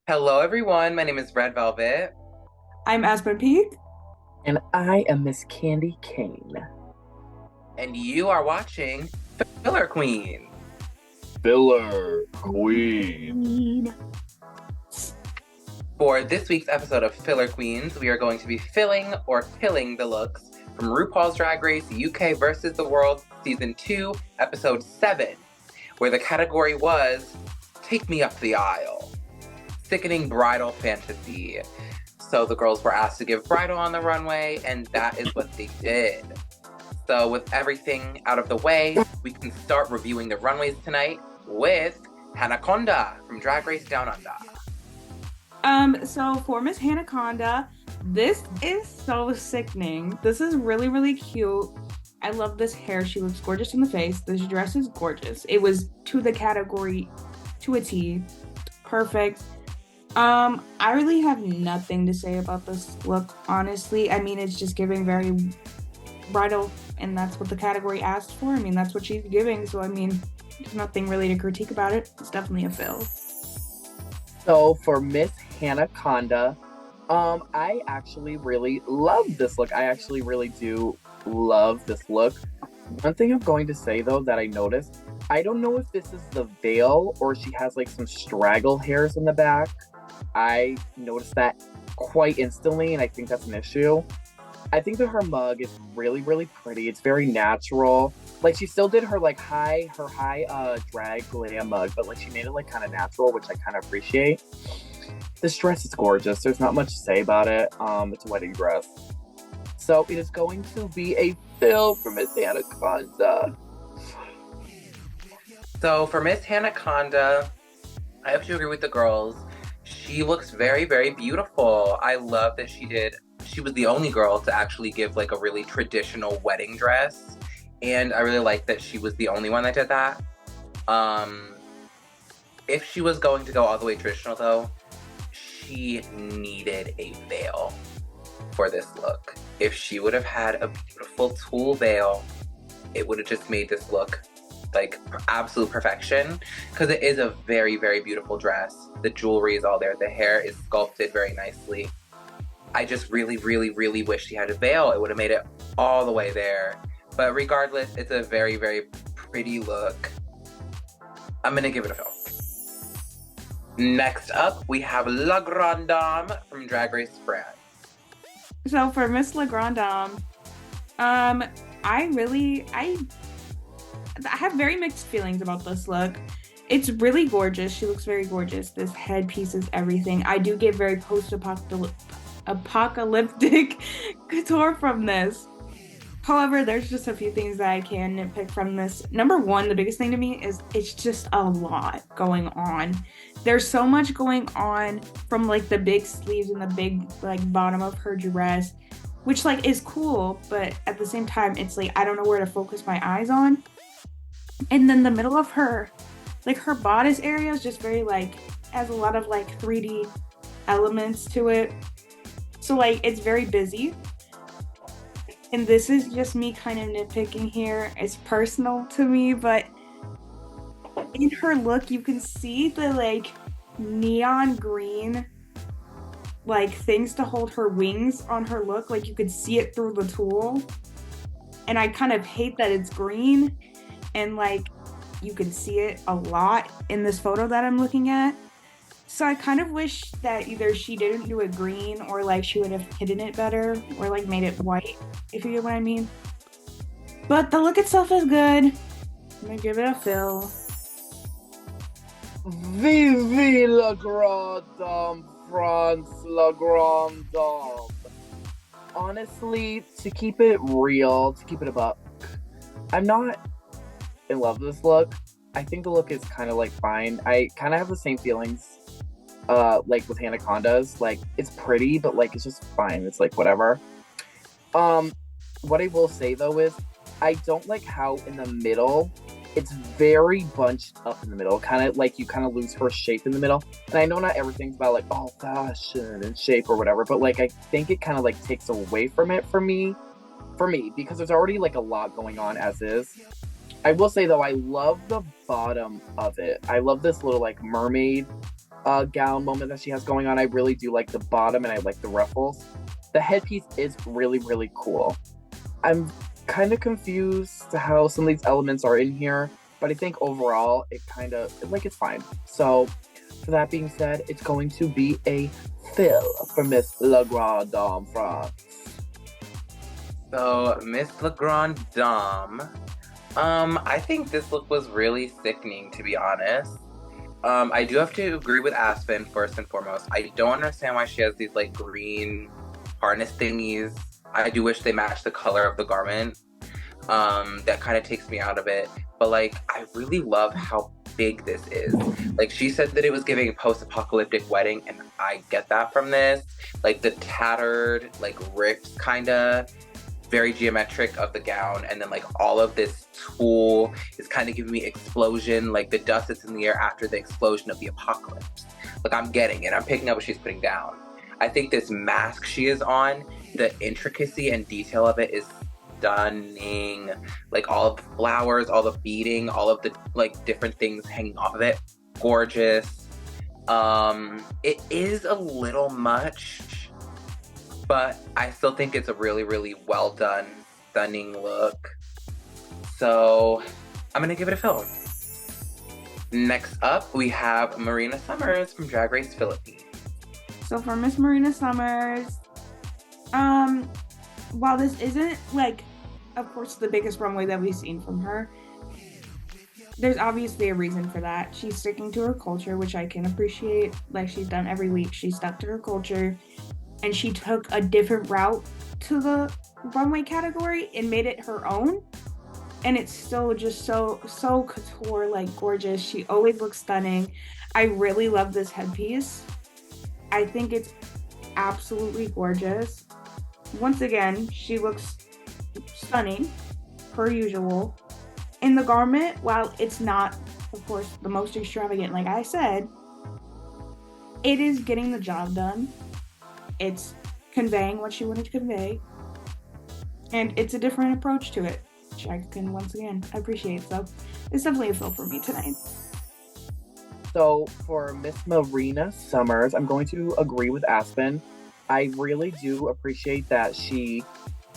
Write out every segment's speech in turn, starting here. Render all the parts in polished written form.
Hello, everyone. My name is Red Velvet, I'm Aspen Peak. And I am Miss Candy Cane. and you are watching Filler Queen. Filler Queen. For this week's episode of Filler Queens, we are going to be filling or pilling the looks from RuPaul's Drag Race UK versus the World Season 2, Episode 7, where the category was Take Me Up the Aisle, Sickening Bridal Fantasy. So the girls were asked to give bridal on the runway, and that is what they did. So with everything out of the way, we can start reviewing the runways tonight with Hanaconda from Drag Race Down Under. So for Miss Hanaconda, this is so sickening. This is really, really cute. I love this hair. She looks gorgeous in the face. This dress is gorgeous. It was to the category, to a T. Perfect. I really have nothing to say about this look, honestly. I mean, it's just giving very bridal, and that's what the category asked for. I mean, that's what she's giving, so I mean, there's nothing really to critique about it. It's definitely a fill. So for Miss Hanaconda, I actually really love this look. I actually really do love this look. One thing I'm going to say though that I noticed, I don't know if this is the veil or she has like some straggle hairs in the back. I noticed that quite instantly, and I think that's an issue. I think that her mug is really, really pretty. It's very natural. Like she still did her high drag glam mug, but like she made it like kind of natural, which I kind of appreciate. This dress is gorgeous. There's not much to say about it. It's a wedding dress. So it is going to be a fill for Miss Anaconda. So for Miss Hanaconda, I have to agree with the girls. She looks very, very beautiful. I love that she was the only girl to actually give like a really traditional wedding dress. And I really like that she was the only one that did that. If she was going to go all the way traditional though, she needed a veil for this look. If she would have had a beautiful tulle veil, it would have just made this look like absolute perfection, because it is a very, very beautiful dress. The jewelry is all there. The hair is sculpted very nicely. I just really, really, really wish she had a veil. It would have made it all the way there. But regardless, it's a very, very pretty look. I'm gonna give it a fill. Next up, we have La Grande Dame from Drag Race France. So for Miss La Grande Dame, I have very mixed feelings about this look. It's really gorgeous. She looks very gorgeous. This headpiece is everything. I do get very apocalyptic couture from this. However, there's just a few things that I can nitpick from this. Number one, the biggest thing to me is it's just a lot going on. There's so much going on, from like the big sleeves and the big like bottom of her dress, which like is cool, but at the same time, it's like I don't know where to focus my eyes on. And then the middle of her, like her bodice area is just very like, has a lot of like 3D elements to it. So like it's very busy. And this is just me kind of nitpicking here. It's personal to me, but in her look, you can see the like neon green like things to hold her wings on her look. Like you could see it through the tulle. And I kind of hate that it's green, and like you can see it a lot in this photo that I'm looking at. So I kind of wish that either she didn't do it green, or like she would have hidden it better, or like made it white, if you get what I mean. But the look itself is good. I'm gonna give it a fill. Vivi la grande dame, France la grande dame. Honestly, to keep it real, to keep it a buck, I'm not in love with this look. I think the look is kind of like fine. I kind of have the same feelings like with Hanaconda's. Like it's pretty, but like it's just fine. It's like whatever. What I will say though is I don't like how in the middle it's very bunched up in the middle. Kind of like you kind of lose her shape in the middle. And I know not everything's about like fashion and shape or whatever, but like I think it kind of like takes away from it for me, because there's already like a lot going on as is. I will say though, I love the bottom of it. I love this little like mermaid gown moment that she has going on. I really do like the bottom and I like the ruffles. The headpiece is really, really cool. I'm kind of confused to how some of these elements are in here, but I think overall it kind of, like, it's fine. So, for that being said, it's going to be a fill for Miss La Grande Dame France. So, Miss La Grande Dame, I think this look was really sickening, to be honest. I do have to agree with Aspen first and foremost. I don't understand why she has these like green harness thingies. I do wish they matched the color of the garment. That kind of takes me out of it. But like, I really love how big this is. Like, she said that it was giving a post-apocalyptic wedding, and I get that from this. Like the tattered, like rips kind of very geometric of the gown, and then like all of this tulle is kind of giving me explosion, like the dust that's in the air after the explosion of the apocalypse. Like, I'm getting it. I'm picking up what she's putting down. I think this mask she is on, the intricacy and detail of it is stunning. Like all of the flowers, all the beading, all of the like different things hanging off of it, gorgeous. It is a little much, but I still think it's a really, really well done, stunning look. So I'm gonna give it a fill. Next up, we have Marina Summers from Drag Race Philippines. So for Miss Marina Summers, while this isn't like, of course, the biggest runway that we've seen from her, there's obviously a reason for that. She's sticking to her culture, which I can appreciate. Like she's done every week, she stuck to her culture. And she took a different route to the runway category and made it her own. And it's still just so couture, like gorgeous. She always looks stunning. I really love this headpiece. I think it's absolutely gorgeous. Once again, she looks stunning, per usual. In the garment, while it's not, of course, the most extravagant, like I said, it is getting the job done. It's conveying what she wanted to convey. And it's a different approach to it, which I can, once again, appreciate. So it's definitely a fill for me tonight. So for Miss Marina Summers, I'm going to agree with Aspen. I really do appreciate that she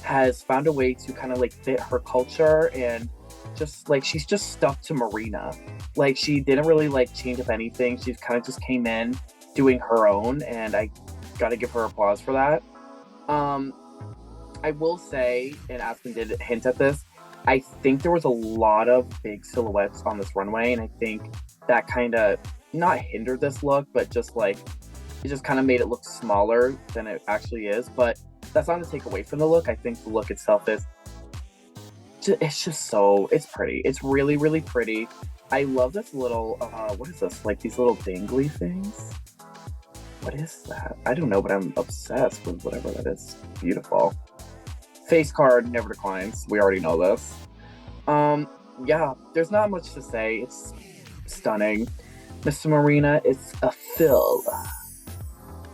has found a way to kind of like fit her culture, and just like she's just stuck to Marina. Like she didn't really like change up anything. She kind of just came in doing her own, and I gotta give her applause for that. I will say, and Aspen did hint at this, I think there was a lot of big silhouettes on this runway, and I think that kind of not hindered this look, but just like it just kind of made it look smaller than it actually is. But that's not to take away from the look. I think the look itself is it's just so, it's pretty. It's really, really pretty. I love this little what is this, like these little dangly things? What is that? I don't know, but I'm obsessed with whatever that is. Beautiful. Face card never declines. We already know this. Yeah, there's not much to say. It's stunning. Mr. Marina, it's a fill.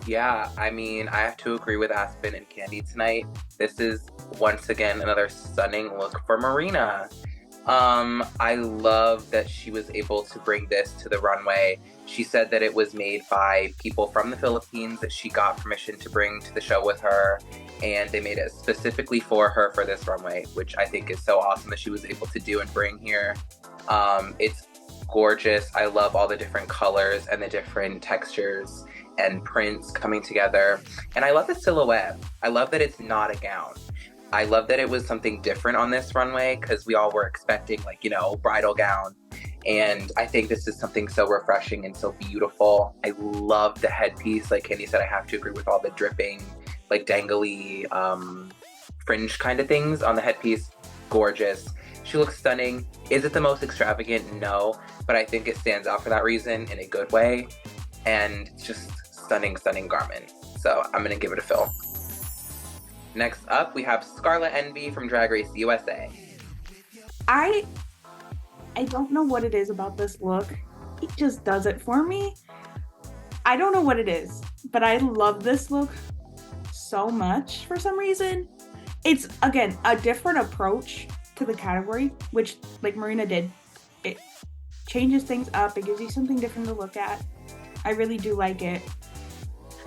Yeah, I mean, I have to agree with Aspen and Candy tonight. This is, once again, another stunning look for Marina. I love that she was able to bring this to the runway. She said that it was made by people from the Philippines that she got permission to bring to the show with her, and they made it specifically for her for this runway, which I think is so awesome that she was able to do and bring here. It's gorgeous. I love all the different colors and the different textures and prints coming together. And I love the silhouette. I love that it's not a gown. I love that it was something different on this runway, because we all were expecting, like, you know, bridal gown. And I think this is something so refreshing and so beautiful. I love the headpiece. Like Candy said, I have to agree with all the dripping, like dangly fringe kind of things on the headpiece. Gorgeous. She looks stunning. Is it the most extravagant? No. But I think it stands out for that reason in a good way. And just stunning, stunning garment. So I'm going to give it a fill. Next up, we have Scarlet Envy from Drag Race USA. I don't know what it is about this look. It just does it for me. I don't know what it is, but I love this look so much for some reason. It's, again, a different approach to the category, which, like Marina did, it changes things up. It gives you something different to look at. I really do like it.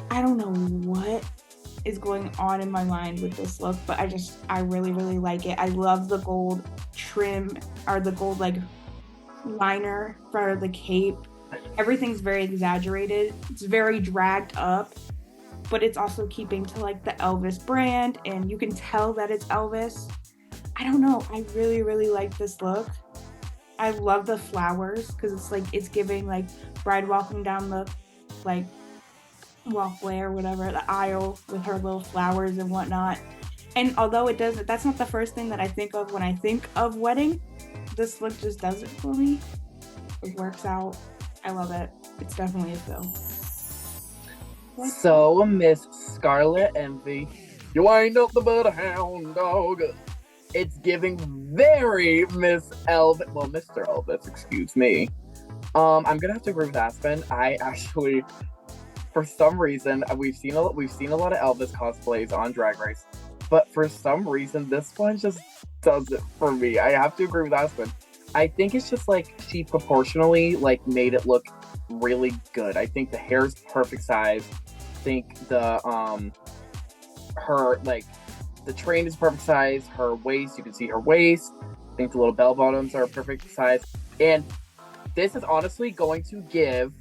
I don't know what is going on in my mind with this look, but I really, really like it. I love the gold trim, or the gold like liner for the cape. Everything's very exaggerated. It's very dragged up, but it's also keeping to like the Elvis brand, and you can tell that it's Elvis. I don't know. I really, really like this look. I love the flowers because it's like it's giving like bride walking down the like walkway or whatever, the aisle with her little flowers and whatnot. And although it doesn't, that's not the first thing that I think of when I think of wedding. This look just does it for me. It works out. I love it. It's definitely a fill. So, Miss Scarlet Envy, you ain't nothing but a hound dog. It's giving very Miss Elvis, well, Mr. Elvis, excuse me. I'm gonna have to agree with Aspen. I actually, for some reason, we've seen a lot of Elvis cosplays on Drag Race, but for some reason, this one just does it for me. I have to agree with Aspen. I think it's just like she proportionally like made it look really good. I think the hair's perfect size. I think the her like the train is perfect size. Her waist, you can see her waist. I think the little bell bottoms are perfect size. And this is honestly going to give,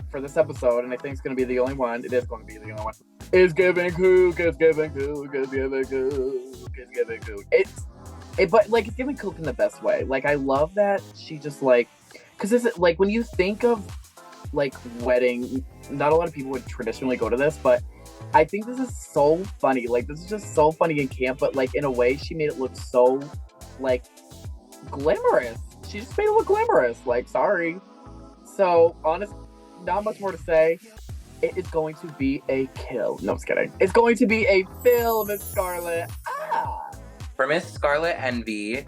for this episode, and I think it's going to be the only one. It is going to be the only one. It's giving kook. It's giving kook. It's giving kook. It's giving kook. But like it's giving kook in the best way. Like I love that she just like, because this is like when you think of like wedding, not a lot of people would traditionally go to this, but I think this is so funny. Like this is just so funny and camp, but like in a way she made it look so like glamorous. She just made it look glamorous. Like sorry. So honest, not much more to say. It is going to be a kill. No, I'm just kidding. It's going to be a fill, Miss Scarlet. For Miss Scarlet Envy,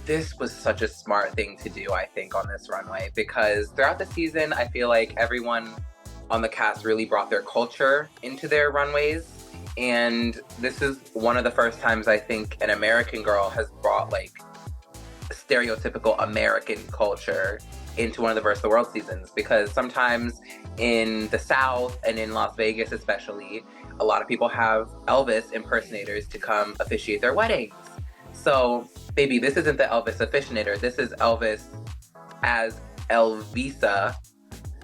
this was such a smart thing to do, I think, on this runway, because throughout the season, I feel like everyone on the cast really brought their culture into their runways. And this is one of the first times I think an American girl has brought like stereotypical American culture into one of the Versus the World seasons, because sometimes in the South and in Las Vegas especially, a lot of people have Elvis impersonators to come officiate their weddings. So, baby, this isn't the Elvis officiator. This is Elvis as Elvisa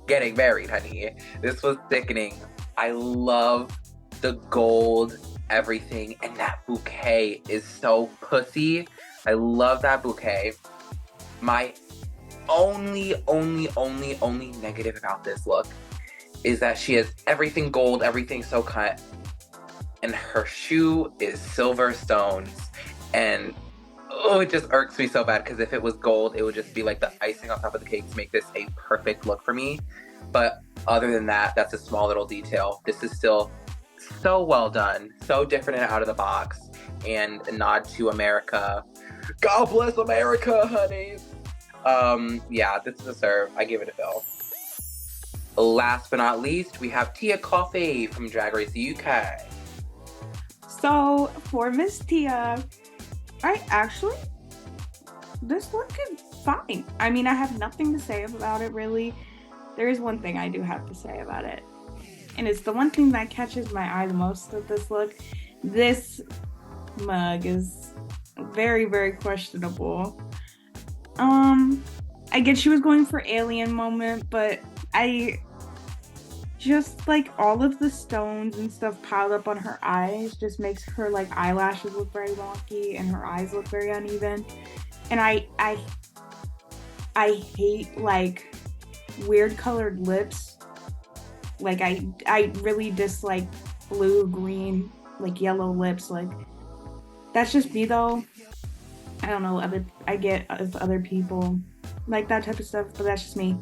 getting married, honey. This was sickening. I love the gold everything, and that bouquet is so pussy. I love that bouquet. My only negative about this look is that she has everything gold, everything so cut, and her shoe is silver stones. And oh, it just irks me so bad, because if it was gold, it would just be like the icing on top of the cake to make this a perfect look for me. But other than that, that's a small little detail. This is still so well done, so different and out of the box, and a nod to America. God bless America, honey. Yeah, this is a serve. I give it a fill. Last but not least, we have Tia Coffee from Drag Race UK. So for Miss Tia, this look is fine. I mean, I have nothing to say about it really. There is one thing I do have to say about it, and it's the one thing that catches my eye the most of this look. This mug is very, very questionable. I get she was going for alien moment, but I just like all of the stones and stuff piled up on her eyes just makes her like eyelashes look very wonky and her eyes look very uneven. And I hate like weird colored lips. Like I really dislike blue, green, like yellow lips. Like that's just me though. I don't know, I get if other people like that type of stuff, but that's just me.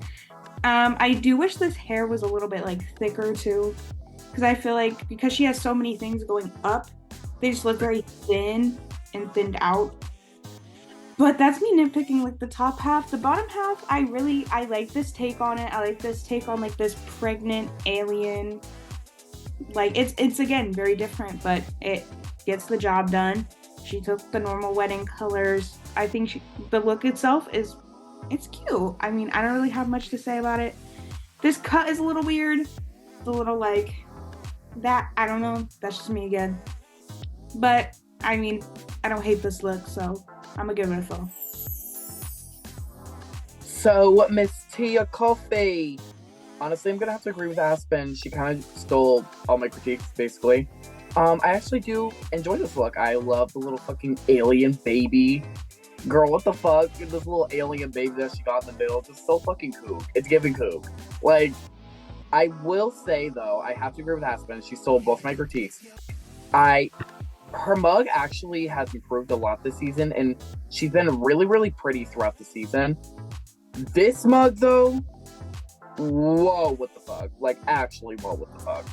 I do wish this hair was a little bit like thicker too, because I feel like because she has so many things going up, they just look very thin and thinned out. But that's me nitpicking like the top half. The bottom half, I like this take on it. I like this take on like this pregnant alien. Like it's again very different, but it gets the job done. She took the normal wedding colors. I think the look itself it's cute. I mean, I don't really have much to say about it. This cut is a little weird. It's a little like that. I don't know. That's just me again. But I mean, I don't hate this look, so I'm gonna give it a fill. So, Miss Tia Coffee. Honestly, I'm gonna have to agree with Aspen. She kind of stole all my critiques, basically. I actually do enjoy this look. I love the little fucking alien baby. Girl, what the fuck? This little alien baby that she got in the middle. Just so fucking kook. It's giving kook. Like, I will say, though, I have to agree with Aspen. She stole both my critiques. Her mug actually has improved a lot this season, and she's been really, really pretty throughout the season. This mug, though, whoa, what the fuck? Like, actually, whoa, what the fuck?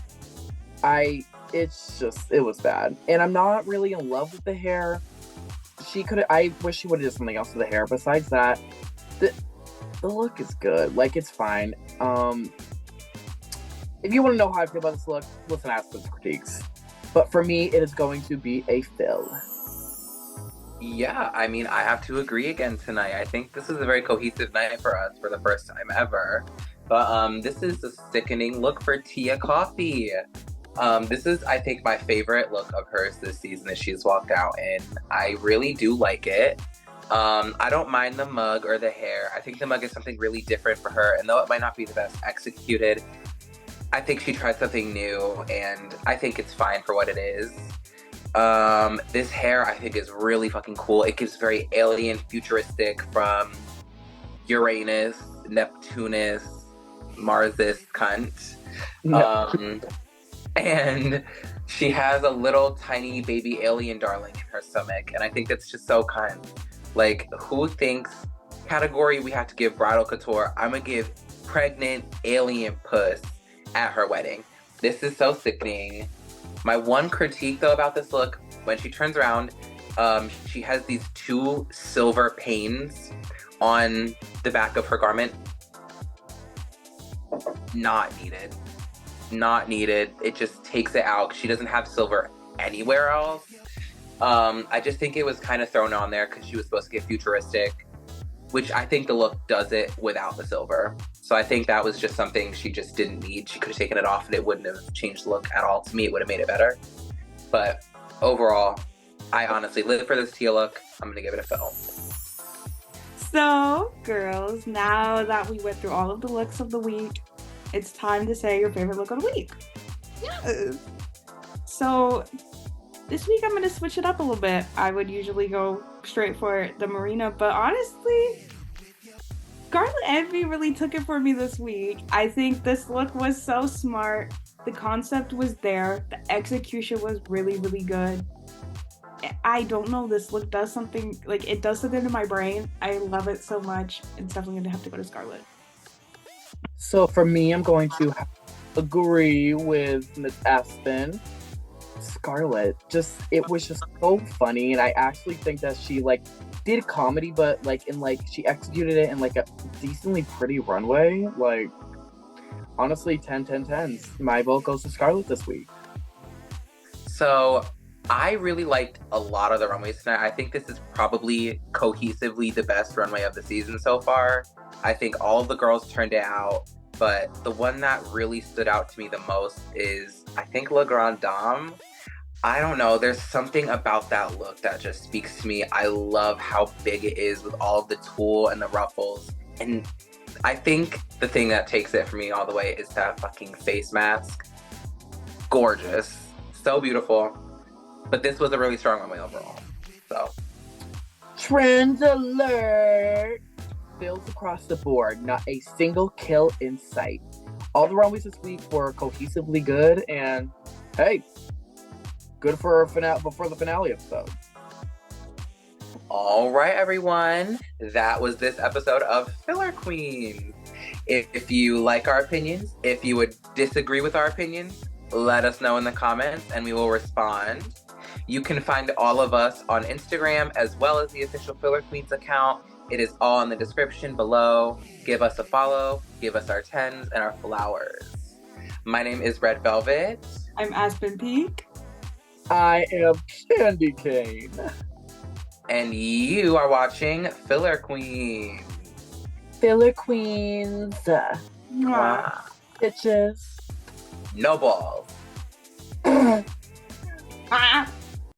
It was bad. And I'm not really in love with the hair. I wish she would have done something else with the hair. Besides that, the look is good. Like, it's fine. If you want to know how I feel about this look, listen to Aspen's critiques. But for me, it is going to be a fill. Yeah, I mean, I have to agree again tonight. I think this is a very cohesive night for us for the first time ever. But this is a sickening look for Tia Coffee. This is, I think, my favorite look of hers this season that she's walked out in. I really do like it. I don't mind the mug or the hair. I think the mug is something really different for her. And though it might not be the best executed, I think she tried something new. And I think it's fine for what it is. This hair, I think, is really fucking cool. It gives very alien, futuristic from Uranus, Neptunus, Marsis cunt. And she has a little tiny baby alien darling in her stomach. And I think that's just so kind. Like, who thinks category we have to give bridal couture? I'm gonna give pregnant alien puss at her wedding. This is so sickening. My one critique, though, about this look, when she turns around, she has these 2 silver panes on the back of her garment. Not needed. Not needed. It just takes it out. She doesn't have silver anywhere else. I just think it was kind of thrown on there because she was supposed to get futuristic, which I think the look does it without the silver. So I think that was just something she just didn't need. She could have taken it off and it wouldn't have changed the look at all. To me, it would have made it better. But overall, I honestly live for this Tia look. I'm going to give it a fill. So, girls, now that we went through all of the looks of the week, it's time to say your favorite look of the week. Yes. So, this week I'm going to switch it up a little bit. I would usually go straight for the Marina, but honestly, Scarlet Envy really took it for me this week. I think this look was so smart. The concept was there. The execution was really, really good. I don't know, this look does something, like, it does something to my brain. I love it so much. It's definitely going to have to go to Scarlet. So for me, I'm going to agree with Miss Aspen. Scarlet, it was just so funny, and I actually think that she did comedy, but she executed it in a decently pretty runway. Honestly, 10/10/10s. My vote goes to Scarlet this week. So I really liked a lot of the runways tonight. I think this is probably cohesively the best runway of the season so far. I think all of the girls turned it out, but the one that really stood out to me the most is, I think, La Grande Dame. I don't know, there's something about that look that just speaks to me. I love how big it is with all of the tulle and the ruffles. And I think the thing that takes it for me all the way is that fucking face mask. Gorgeous. So beautiful. But this was a really strong runway overall. So. Trend alert! Fills across the board. Not a single kill in sight. All the runways this week were cohesively good, and hey, good for the finale episode. All right, everyone. That was this episode of Filler Queens. If you like our opinions, if you would disagree with our opinions, let us know in the comments and we will respond. You can find all of us on Instagram as well as the official Filler Queens account. It is all in the description below. Give us a follow, give us our 10s and our flowers. My name is Red Velvet. I'm Aspen Peak. I am Candy Cane. And you are watching Filler Queens. Filler Queens. Mwah. Bitches. No balls. Ah.